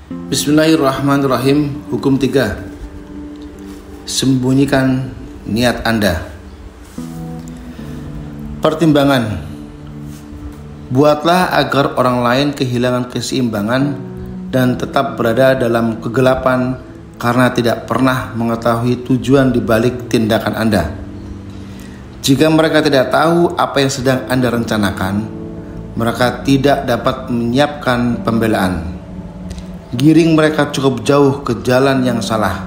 Bismillahirrahmanirrahim. Hukum 3. Sembunyikan niat Anda. Pertimbangan. Buatlah agar orang lain kehilangan keseimbangan dan tetap berada dalam kegelapan karena tidak pernah mengetahui tujuan di balik tindakan Anda. Jika mereka tidak tahu apa yang sedang Anda rencanakan, mereka tidak dapat menyiapkan pembelaan. Giring mereka cukup jauh ke jalan yang salah.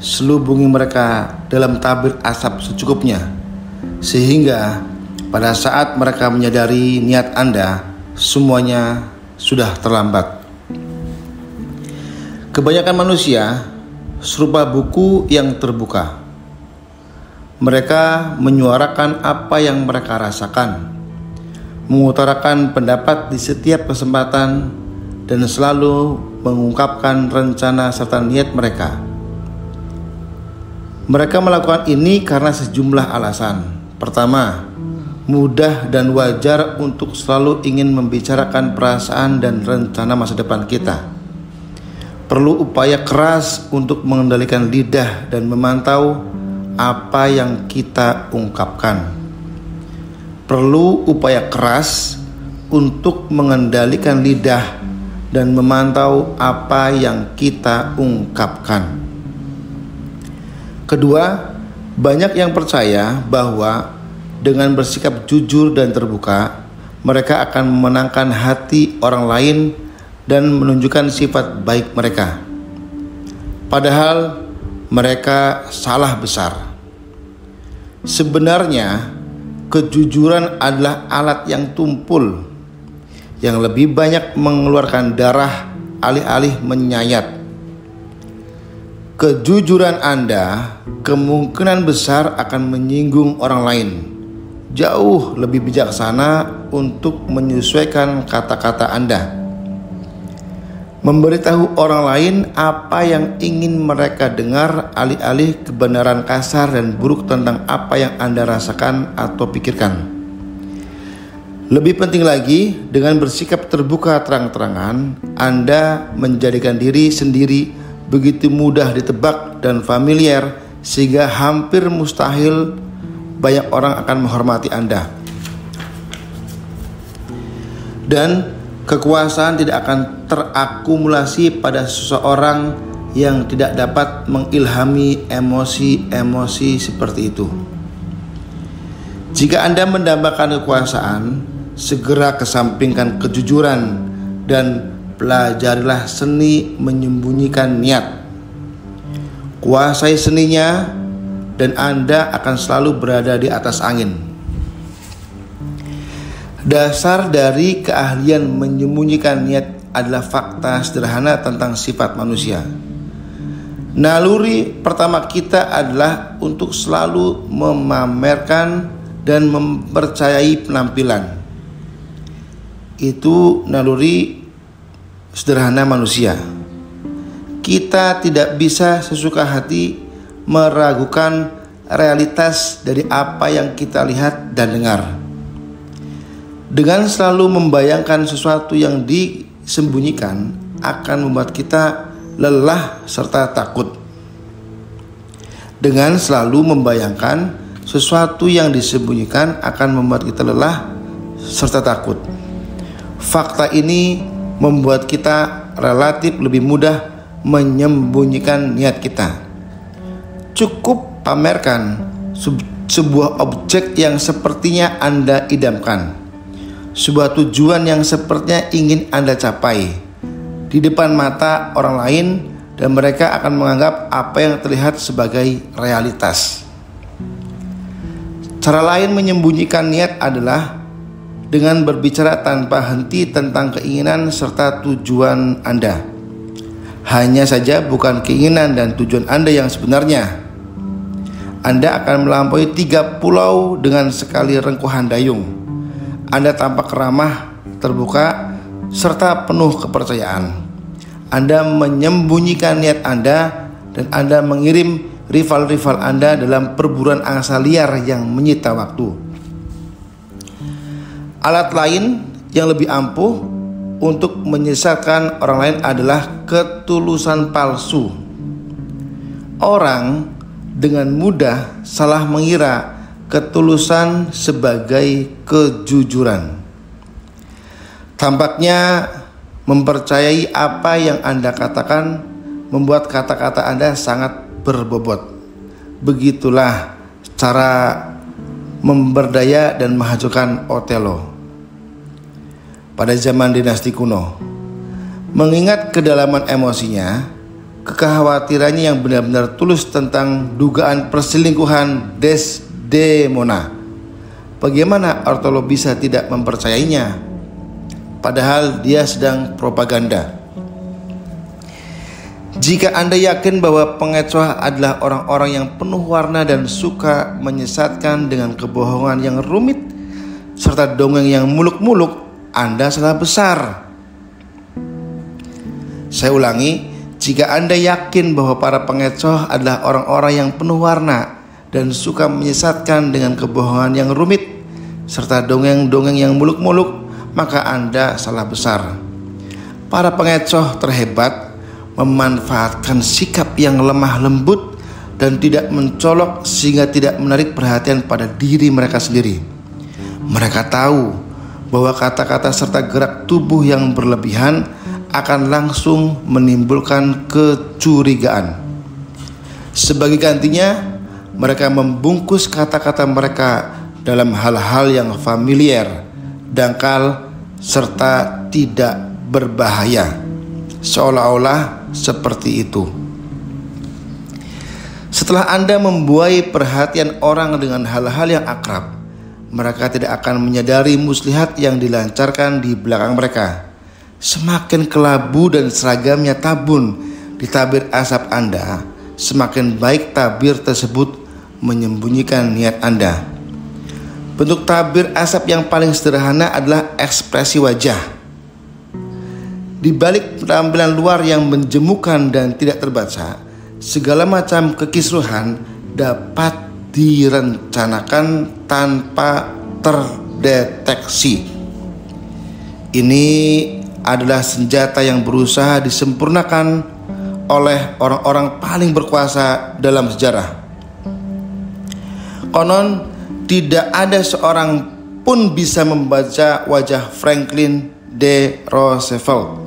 Selubungi mereka dalam tabir asap secukupnya, sehingga pada saat mereka menyadari niat Anda, semuanya sudah terlambat. Kebanyakan manusia serupa buku yang terbuka. Mereka menyuarakan apa yang mereka rasakan, mengutarakan pendapat di setiap kesempatan, dan selalu mengungkapkan rencana serta niat mereka. Mereka melakukan ini karena sejumlah alasan. Pertama, mudah dan wajar untuk selalu ingin membicarakan perasaan dan rencana masa depan kita. Perlu upaya keras untuk mengendalikan lidah dan memantau apa yang kita ungkapkan. Perlu upaya keras untuk mengendalikan lidah dan memantau apa yang kita ungkapkan. Kedua, banyak yang percaya bahwa dengan bersikap jujur dan terbuka, mereka akan memenangkan hati orang lain dan menunjukkan sifat baik mereka. Padahal mereka salah besar. Sebenarnya, kejujuran adalah alat yang tumpul, yang lebih banyak mengeluarkan darah alih-alih menyayat. Kejujuran Anda kemungkinan besar akan menyinggung orang lain. Jauh lebih bijaksana untuk menyesuaikan kata-kata Anda. Memberitahu orang lain apa yang ingin mereka dengar alih-alih kebenaran kasar dan buruk tentang apa yang Anda rasakan atau pikirkan. Lebih penting lagi, dengan bersikap terbuka terang-terangan, Anda menjadikan diri sendiri begitu mudah ditebak dan familiar sehingga hampir mustahil banyak orang akan menghormati Anda. Dan kekuasaan tidak akan terakumulasi pada seseorang yang tidak dapat mengilhami emosi-emosi seperti itu. Jika Anda mendambakan kekuasaan, segera kesampingkan kejujuran dan pelajarilah seni menyembunyikan niat. Kuasai seninya dan Anda akan selalu berada di atas angin. Dasar dari keahlian menyembunyikan niat adalah fakta sederhana tentang sifat manusia. Naluri pertama kita adalah untuk selalu memamerkan dan mempercayai penampilan. Itu naluri sederhana manusia. Kita tidak bisa sesuka hati meragukan realitas dari apa yang kita lihat dan dengar. Dengan selalu membayangkan sesuatu yang disembunyikan akan membuat kita lelah serta takut. Dengan selalu membayangkan sesuatu yang disembunyikan akan membuat kita lelah serta takut. Fakta ini membuat kita relatif lebih mudah menyembunyikan niat kita. Cukup pamerkan sebuah objek yang sepertinya Anda idamkan, sebuah tujuan yang sepertinya ingin Anda capai di depan mata orang lain, dan mereka akan menganggap apa yang terlihat sebagai realitas. Cara lain menyembunyikan niat adalah dengan berbicara tanpa henti tentang keinginan serta tujuan Anda. Hanya saja bukan keinginan dan tujuan Anda yang sebenarnya. Anda akan melampaui 3 pulau dengan sekali rengkuhan dayung. Anda tampak ramah, terbuka, serta penuh kepercayaan. Anda menyembunyikan niat Anda dan Anda mengirim rival-rival Anda dalam perburuan angsa liar yang menyita waktu. Alat lain yang lebih ampuh untuk menyesatkan orang lain adalah ketulusan palsu. Orang dengan mudah salah mengira ketulusan sebagai kejujuran. Tampaknya mempercayai apa yang Anda katakan membuat kata-kata Anda sangat berbobot. Begitulah cara memberdaya dan menghancurkan Otelo pada zaman dinasti kuno. Mengingat kedalaman emosinya, kekhawatirannya yang benar-benar tulus tentang dugaan perselingkuhan Desdemona, bagaimana Otelo bisa tidak mempercayainya? Padahal dia sedang propaganda. Jika Anda yakin bahwa pengecoh adalah orang-orang yang penuh warna dan suka menyesatkan dengan kebohongan yang rumit serta dongeng yang muluk-muluk, Anda salah besar. Saya ulangi, jika Anda yakin bahwa para pengecoh adalah orang-orang yang penuh warna dan suka menyesatkan dengan kebohongan yang rumit serta dongeng-dongeng yang muluk-muluk, maka Anda salah besar. Para pengecoh terhebat memanfaatkan sikap yang lemah lembut dan tidak mencolok sehingga tidak menarik perhatian pada diri mereka sendiri. Mereka tahu bahwa kata-kata serta gerak tubuh yang berlebihan akan langsung menimbulkan kecurigaan. Sebagai gantinya, mereka membungkus kata-kata mereka dalam hal-hal yang familiar, dangkal, serta tidak berbahaya, seolah-olah seperti itu. Setelah Anda membuai perhatian orang dengan hal-hal yang akrab, mereka tidak akan menyadari muslihat yang dilancarkan di belakang mereka. Semakin kelabu dan seragamnya tabun di tabir asap Anda, semakin baik tabir tersebut menyembunyikan niat Anda. Bentuk tabir asap yang paling sederhana adalah ekspresi wajah. Di balik penampilan luar yang menjemukan dan tidak terbaca, segala macam kekisruhan dapat direncanakan tanpa terdeteksi. Ini adalah senjata yang berusaha disempurnakan oleh orang-orang paling berkuasa dalam sejarah. Konon tidak ada seorang pun bisa membaca wajah Franklin D. Roosevelt.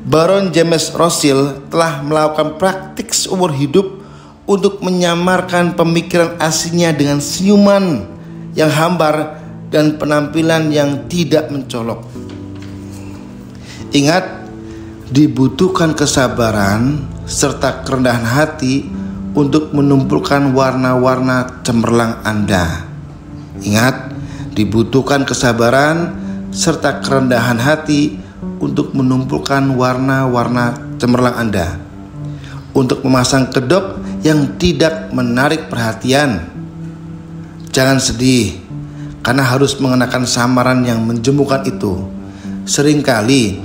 Baron James Rothschild telah melakukan praktik seumur hidup untuk menyamarkan pemikiran aslinya dengan senyuman yang hambar dan penampilan yang tidak mencolok. Ingat, dibutuhkan kesabaran serta kerendahan hati untuk menumpulkan warna-warna cemerlang Anda. Ingat, dibutuhkan kesabaran serta kerendahan hati untuk menumpulkan warna-warna cemerlang Anda, untuk memasang kedok yang tidak menarik perhatian. Jangan sedih karena harus mengenakan samaran yang menjemukan itu. Seringkali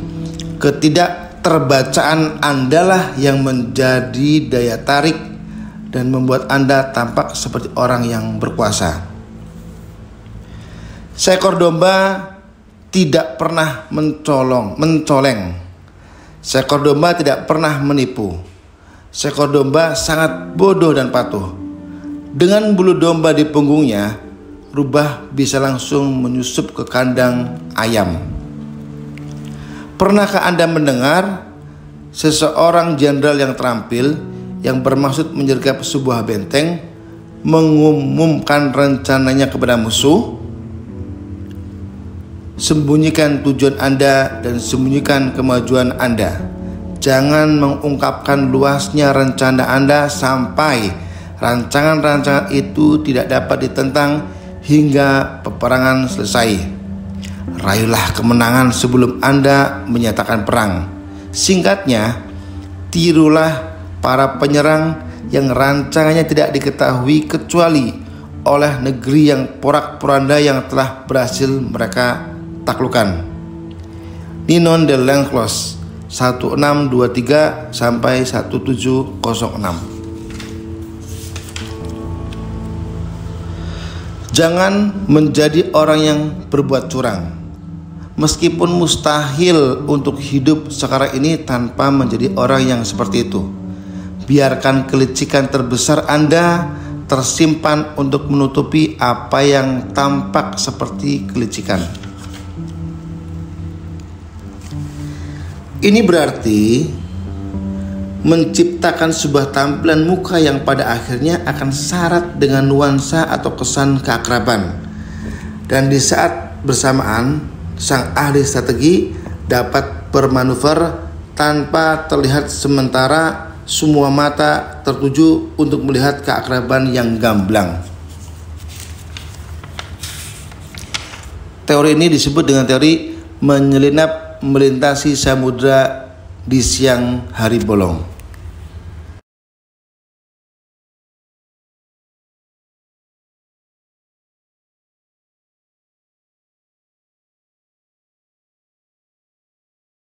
ketidakterbacaan Anda lah yang menjadi daya tarik dan membuat Anda tampak seperti orang yang berkuasa. Seekor domba tidak pernah mencoleng. Seekor domba tidak pernah menipu. Seekor domba sangat bodoh dan patuh. Dengan bulu domba di punggungnya, rubah bisa langsung menyusup ke kandang ayam. Pernahkah Anda mendengar seseorang jenderal yang terampil yang bermaksud menyergap sebuah benteng mengumumkan rencananya kepada musuh? Sembunyikan tujuan Anda dan sembunyikan kemajuan Anda. Jangan mengungkapkan luasnya rencana Anda sampai rancangan-rancangan itu tidak dapat ditentang hingga peperangan selesai. Raihlah kemenangan sebelum Anda menyatakan perang. Singkatnya, tirulah para penyerang yang rancangannya tidak diketahui kecuali oleh negeri yang porak-poranda yang telah berhasil mereka taklukan. Ninon de L'Enclos 1623 sampai 1706. Jangan menjadi orang yang berbuat curang. meskipun mustahil untuk hidup sekarang ini tanpa menjadi orang yang seperti itu. Biarkan kelicikan terbesar Anda tersimpan untuk menutupi apa yang tampak seperti kelicikan. Ini berarti menciptakan sebuah tampilan muka yang pada akhirnya akan syarat dengan nuansa atau kesan keakraban. Dan di saat bersamaan, sang ahli strategi dapat bermanuver tanpa terlihat, sementara semua mata tertuju untuk melihat keakraban yang gamblang. Teori ini disebut dengan teori menyelinap melintasi samudra di siang hari bolong.